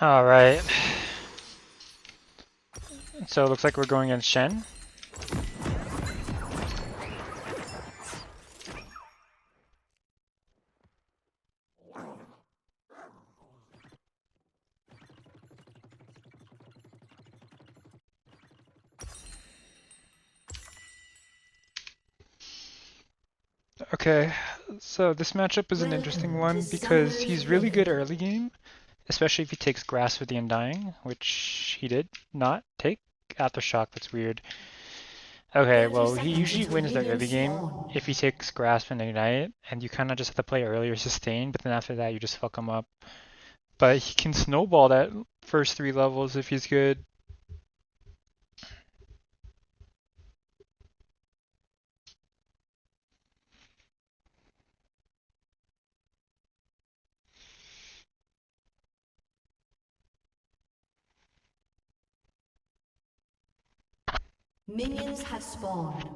Alright. So it looks like we're going against Shen. Okay, so this matchup is an interesting Welcome to one because Summer's he's really good River. early game, especially if he takes Grasp with the Undying, which he did not take. Aftershock, that's weird. Okay, 30 well, he seconds usually until wins the early minions game spawn. if he takes Grasp and Ignite, and you kind of just have to play early or sustain, but then after that you just fuck him up. But he can snowball that first 3 levels if he's good. Minions have spawned.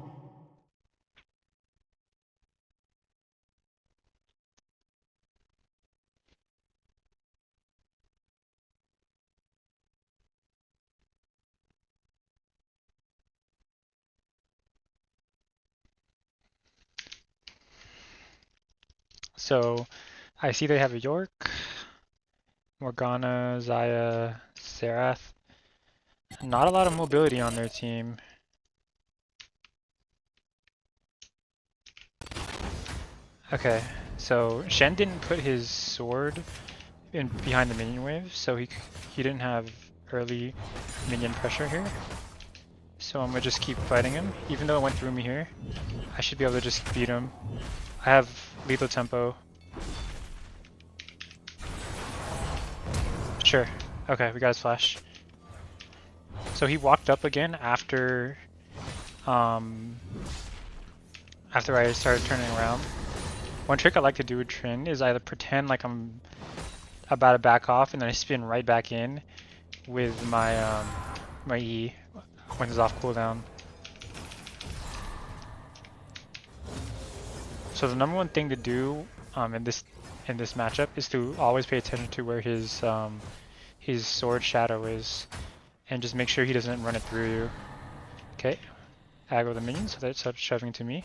So I see they have a York, Morgana, Zaya, Serath. Not a lot of mobility on their team. Okay, so Shen didn't put his sword in behind the minion wave, so he didn't have early minion pressure here. So I'm gonna just keep fighting him, even though it went through me here. I should be able to just beat him. I have lethal tempo. Sure. Okay, we got his flash. So he walked up again um after I started turning around. One trick I like to do with Trin is either pretend like I'm about to back off and then I spin right back in with my E when it's off cooldown. So the number one thing to do in this matchup is to always pay attention to where his sword shadow is, and just make sure he doesn't run it through you. Okay, aggro the minions so that it starts shoving to me.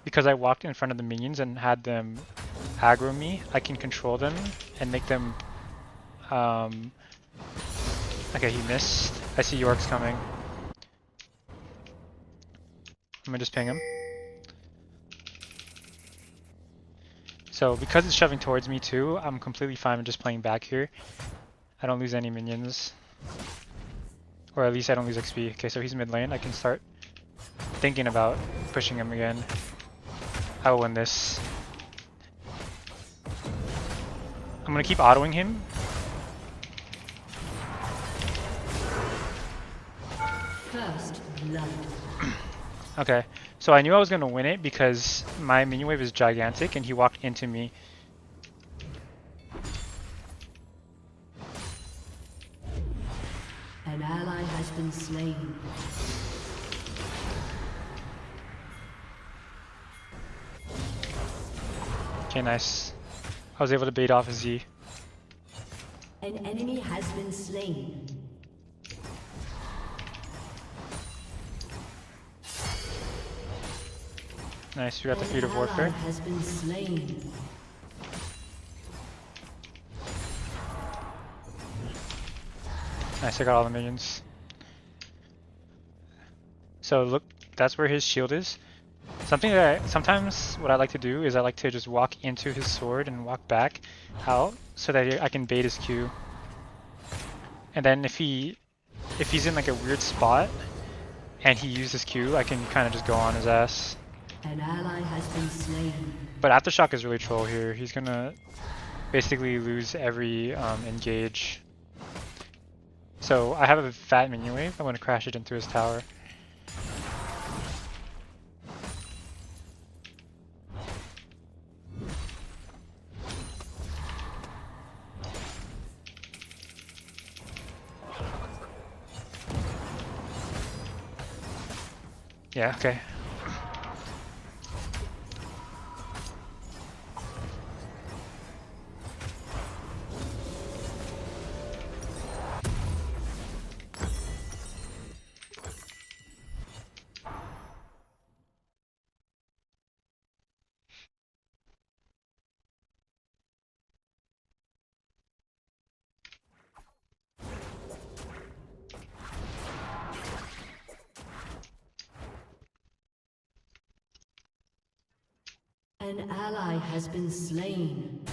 Because I walked in front of the minions and had them aggro me, I can control them and make them. Um, okay, he missed. I see York's coming. I'm gonna just ping him. So because it's shoving towards me too, I'm completely fine with just playing back here. I don't lose any minions. Or at least I don't lose XP. Okay, so he's mid lane. I can start thinking about pushing him again. I will win this. I'm gonna keep autoing him. First blood. Okay, so I knew I was gonna win it because my minion wave is gigantic and he walked into me. An ally has been slain. Okay, nice. I was able to bait off a Z. An enemy has been slain. Nice, we got the An feat of ally warfare. has been slain. Nice, I got all the minions. So look, that's where his shield is. Something that sometimes what I like to do is I like to just walk into his sword and walk back out so that I can bait his Q. And then if he's in like a weird spot and he uses Q, I can kind of just go on his ass. An ally has been slain. But Aftershock is really troll here. He's gonna basically lose every engage. So I have a fat minion wave. I'm gonna crash it into his tower. Yeah, okay. An ally has been slain.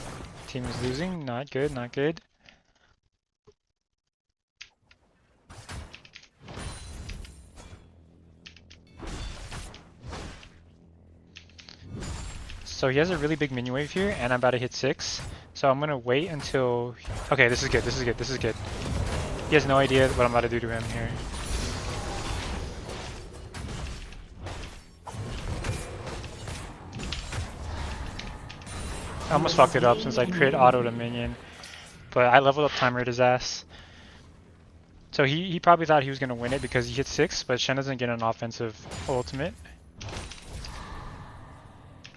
Team is losing. Not good, not good. So he has a really big minion wave here, and I'm about to hit 6. So I'm gonna wait until... Okay, this is good, this is good, this is good. He has no idea what I'm about to do to him here. I almost fucked it up since I crit autoed a minion. But I leveled up timered his ass. So he probably thought he was gonna win it because he hit 6, but Shen doesn't get an offensive ultimate.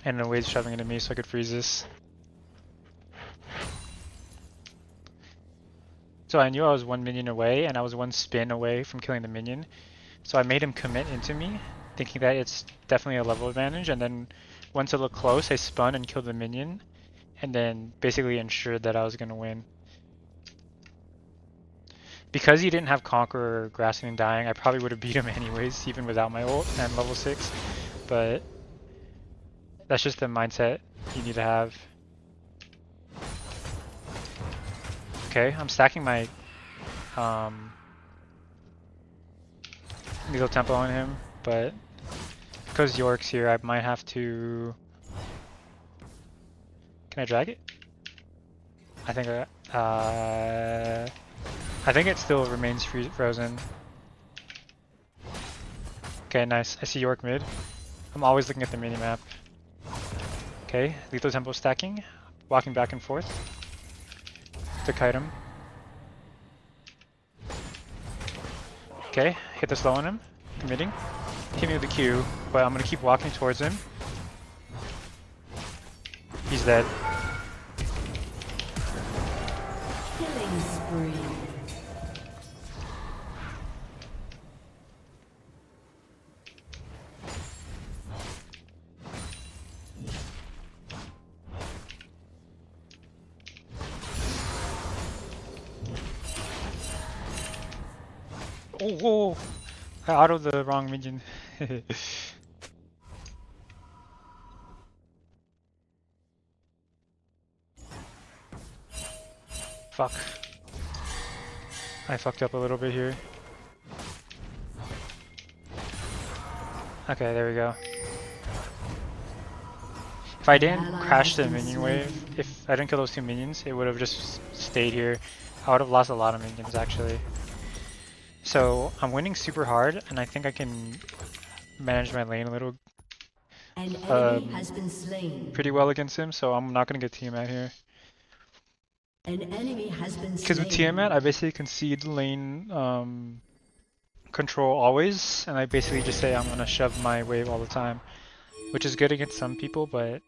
And the wave's shoving into me so I could freeze this. So I knew I was 1 minion away, and I was 1 spin away from killing the minion. So I made him commit into me, thinking that it's definitely a level advantage, and then once it looked close, I spun and killed the minion, and then basically ensured that I was going to win. Because he didn't have Conqueror or Grasping and Dying, I probably would have beat him anyways, even without my ult and level 6, but that's just the mindset you need to have. Okay, I'm stacking my Lethal Tempo on him, but because Yorick's here, I might have to... Can I drag it? I think it still remains frozen. Okay, nice. I see Yorick mid. I'm always looking at the minimap. Okay, Lethal Tempo stacking, walking back and forth to kite him. Okay, hit the slow on him, committing. Hit me with the Q, but I'm gonna keep walking towards him. He's dead. Killing spree. Oh, whoa! I autoed the wrong minion. Fuck. I fucked up a little bit here. Okay, there we go. If I didn't crash the minion wave, if I didn't kill those 2 minions, it would have just stayed here. I would have lost a lot of minions actually. So I'm winning super hard, and I think I can manage my lane a little An enemy has been slain. pretty well against him, so I'm not gonna get Tiamat here. An enemy has been slain. Because with Tiamat, I basically concede lane control always, and I basically just say I'm gonna shove my wave all the time, which is good against some people, but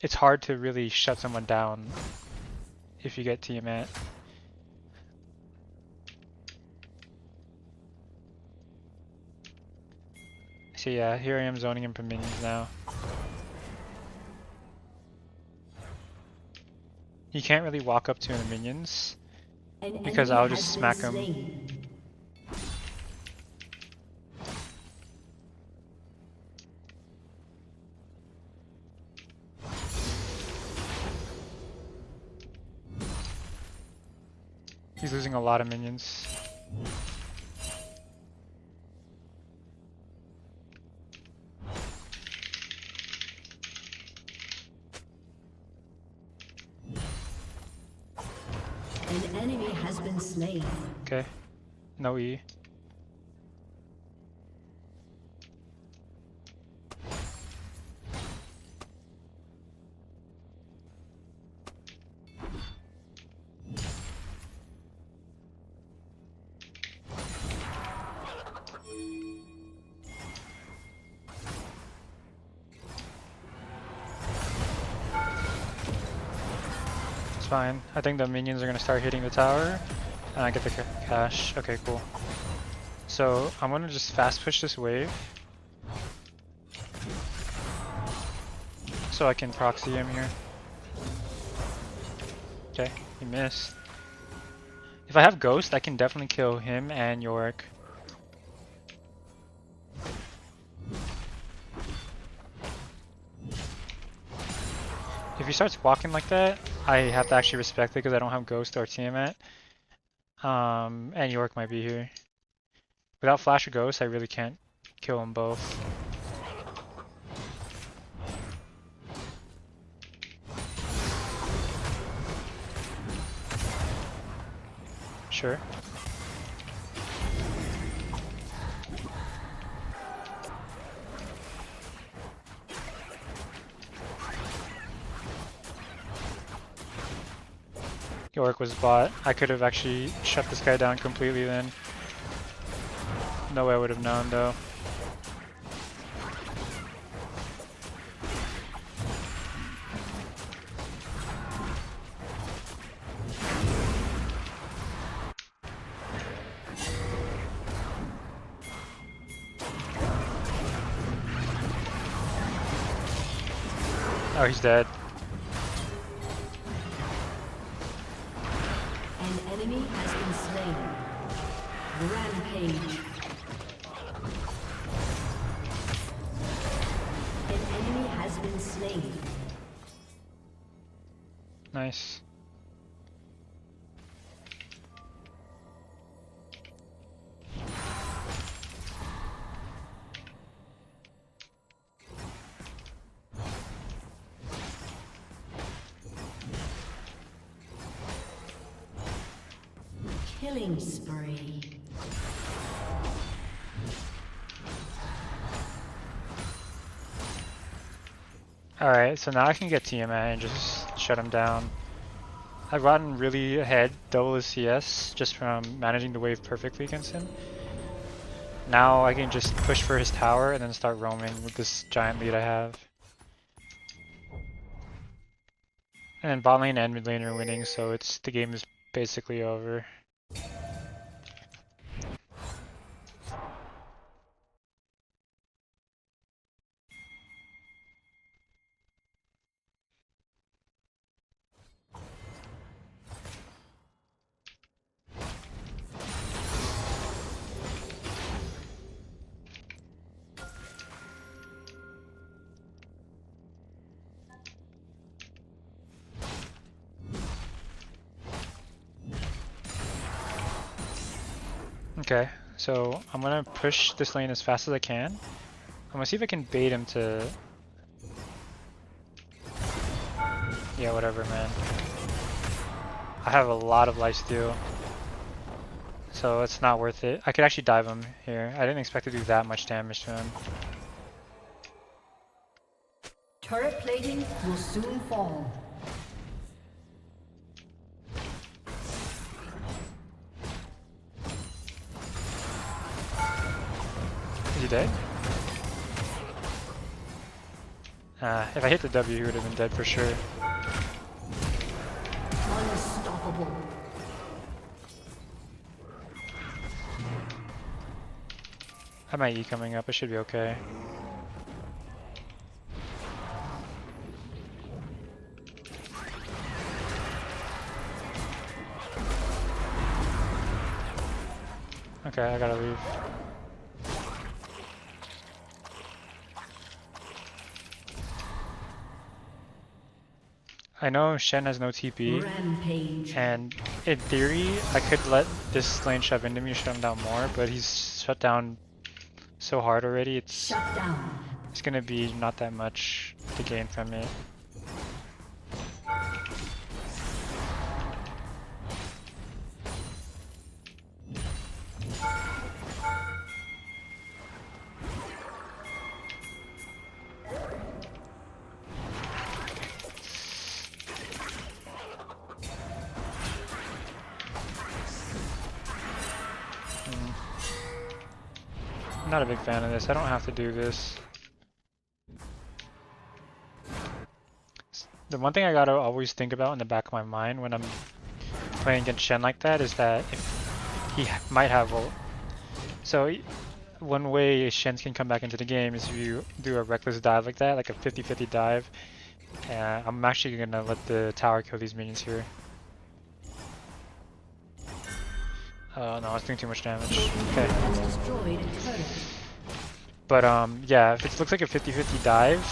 it's hard to really shut someone down if you get Tiamat. So yeah, here I am zoning him for minions now. He can't really walk up to the minions because I'll just smack him. He's losing a lot of minions. An enemy has been slain. Okay, no E. Fine. I think the minions are gonna start hitting the tower, and I get the cash. Okay, cool. So I'm gonna just fast push this wave, so I can proxy him here. Okay, he missed. If I have Ghost, I can definitely kill him and Yorick. If he starts walking like that, I have to actually respect it because I don't have Ghost or Tiamat. And Yorick might be here. Without Flash or Ghost, I really can't kill them both. Sure. Yorick was bot. I could have actually shut this guy down completely then. No way I would have known though. Oh, he's dead. An enemy has been slain. Rampage. An enemy has been slain. Nice. Killing spree. Alright, so now I can get Tiamat and just shut him down. I've gotten really ahead, double his CS, just from managing the wave perfectly against him. Now I can just push for his tower and then start roaming with this giant lead I have. And then bot lane and mid lane are winning, so the game is basically over. Okay, so I'm gonna push this lane as fast as I can. I'm gonna see if I can bait him to... Yeah, whatever, man. I have a lot of lifesteal, so it's not worth it. I could actually dive him here. I didn't expect to do that much damage to him. Turret plating will soon fall. Is he dead? If I hit the W, he would have been dead for sure. Unstoppable. I have my E coming up, it should be okay. Okay, I gotta leave. I know Shen has no TP, Rampage. and in theory, I could let this lane shove into me, shut him down more, but he's shut down so hard already, it's gonna be not that much to gain from it. I'm not a big fan of this. I don't have to do this. The one thing I gotta always think about in the back of my mind when I'm playing against Shen like that is that if he might have ult. So one way Shen can come back into the game is if you do a reckless dive like that, like a 50-50 dive. I'm actually gonna let the tower kill these minions here. Oh no, I was doing too much damage. Okay. But yeah, if it looks like a 50-50 dive,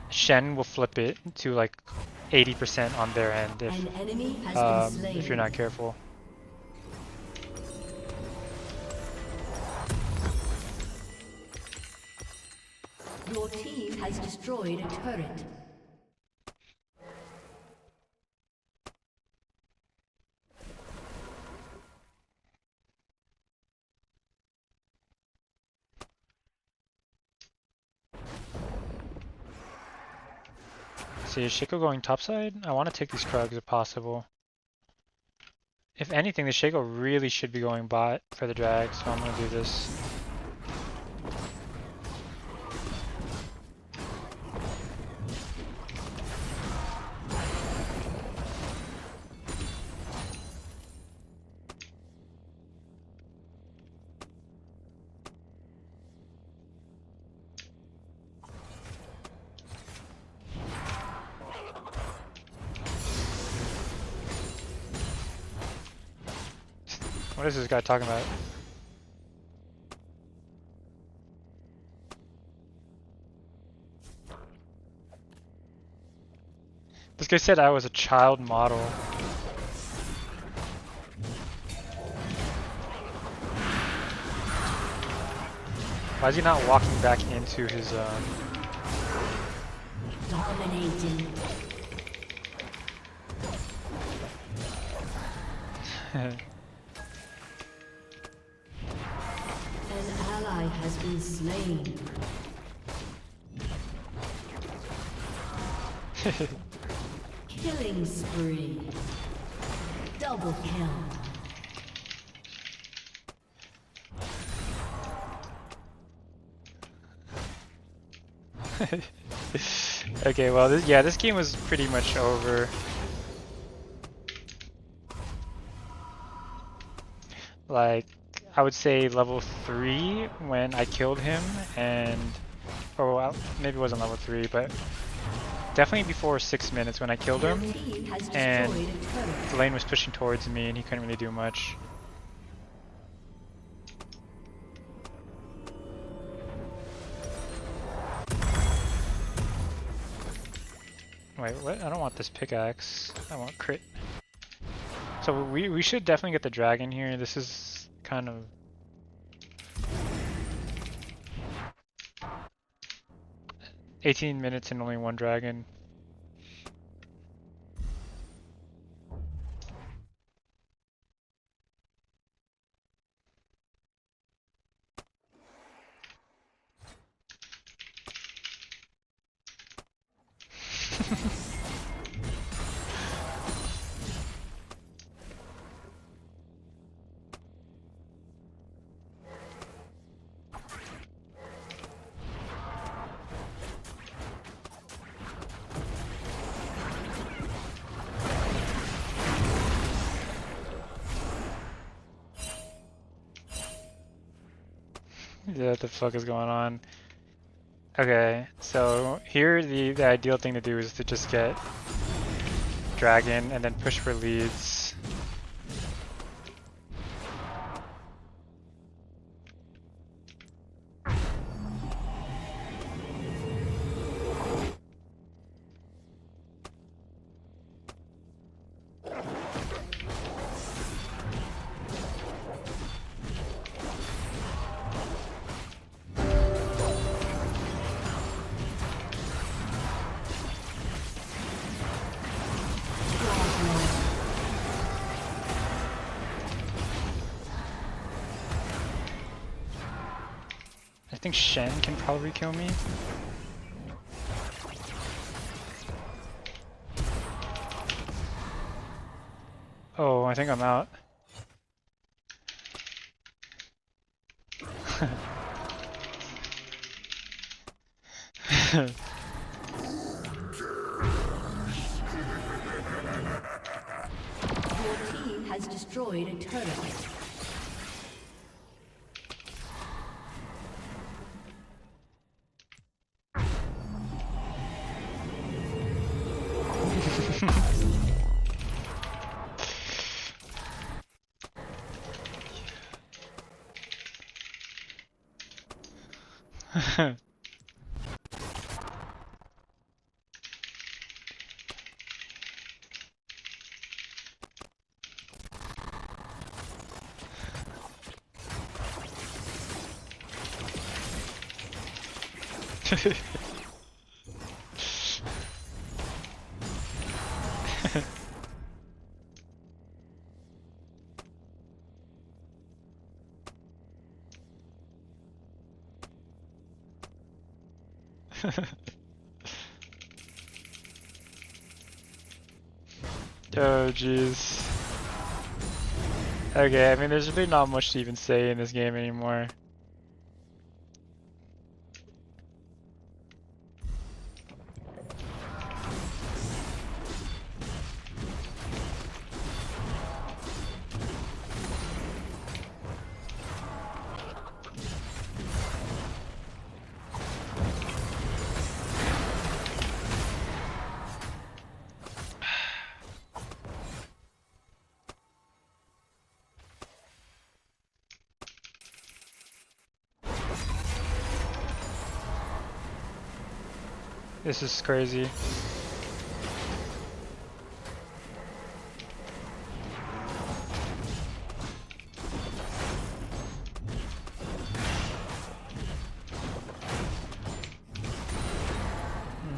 Shen will flip it to like 80% on their end An enemy has been slain. if you're not careful. Your team has destroyed a turret. See, is Shaco going topside? I want to take these Krugs if possible. If anything, the Shaco really should be going bot for the drag, so I'm gonna do this. What is this guy talking about? This guy said I was a child model. Why is he not walking back into his Dominating. An ally has been slain. Killing spree. Double kill. Okay, well, this game was pretty much over. Like, I would say level 3 when I killed him, and maybe it wasn't level 3, but definitely before 6 minutes when I killed him, and the lane was pushing towards me and he couldn't really do much. Wait, what? I don't want this pickaxe. I want crit. So we should definitely get the dragon here. This is kind of... "18 minutes and only one dragon." Yeah, what the fuck is going on? Okay, so here the ideal thing to do is to just get dragon and then push for leads. I think Shen can probably kill me. Oh, I think I'm out. Your team has destroyed a turret. Oh jeez. Okay, I mean there's really not much to even say in this game anymore. This is crazy.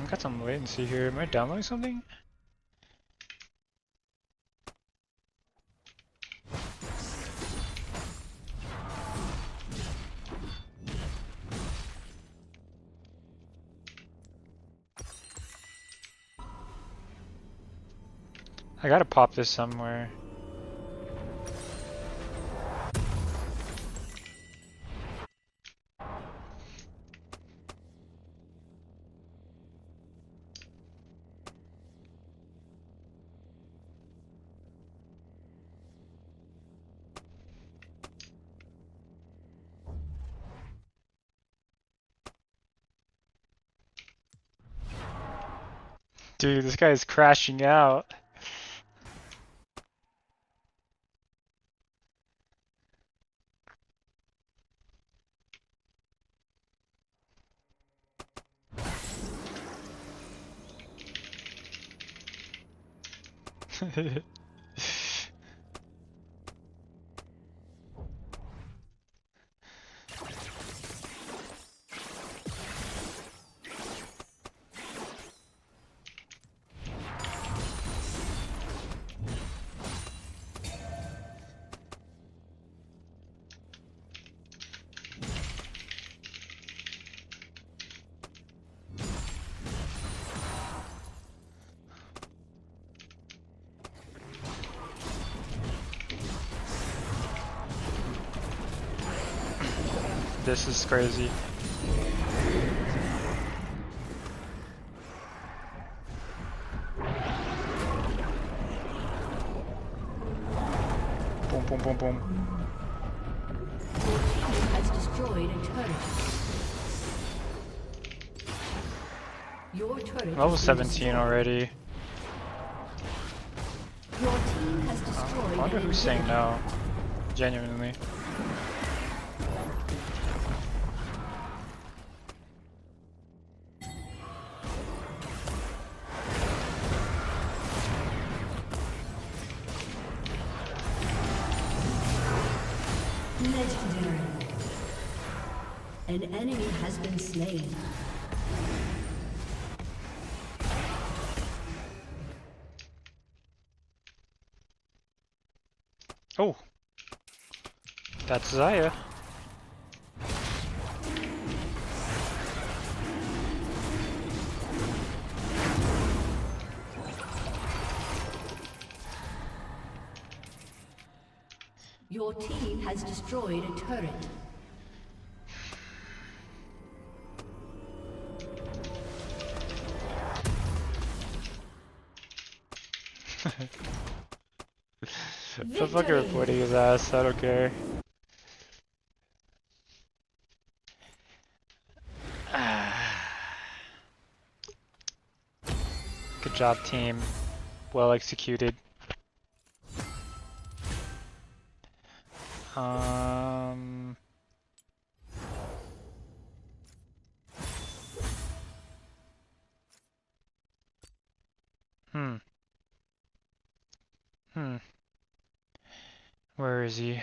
Got some latency here. Am I downloading something? I gotta pop this somewhere. Dude, this guy is crashing out. This is crazy. Boom, boom, boom, boom. Your team has destroyed a turret. Your turret Level has been 17 destroyed. already. Your team has I destroyed wonder an who's saying inhibitor. no. Genuinely. Legendary. An enemy has been slain. Oh! That's Zaya. Your team has destroyed a turret. The fucking reporting his ass, I don't care. Good job, team. Well executed. Um... Hmm. Where is he?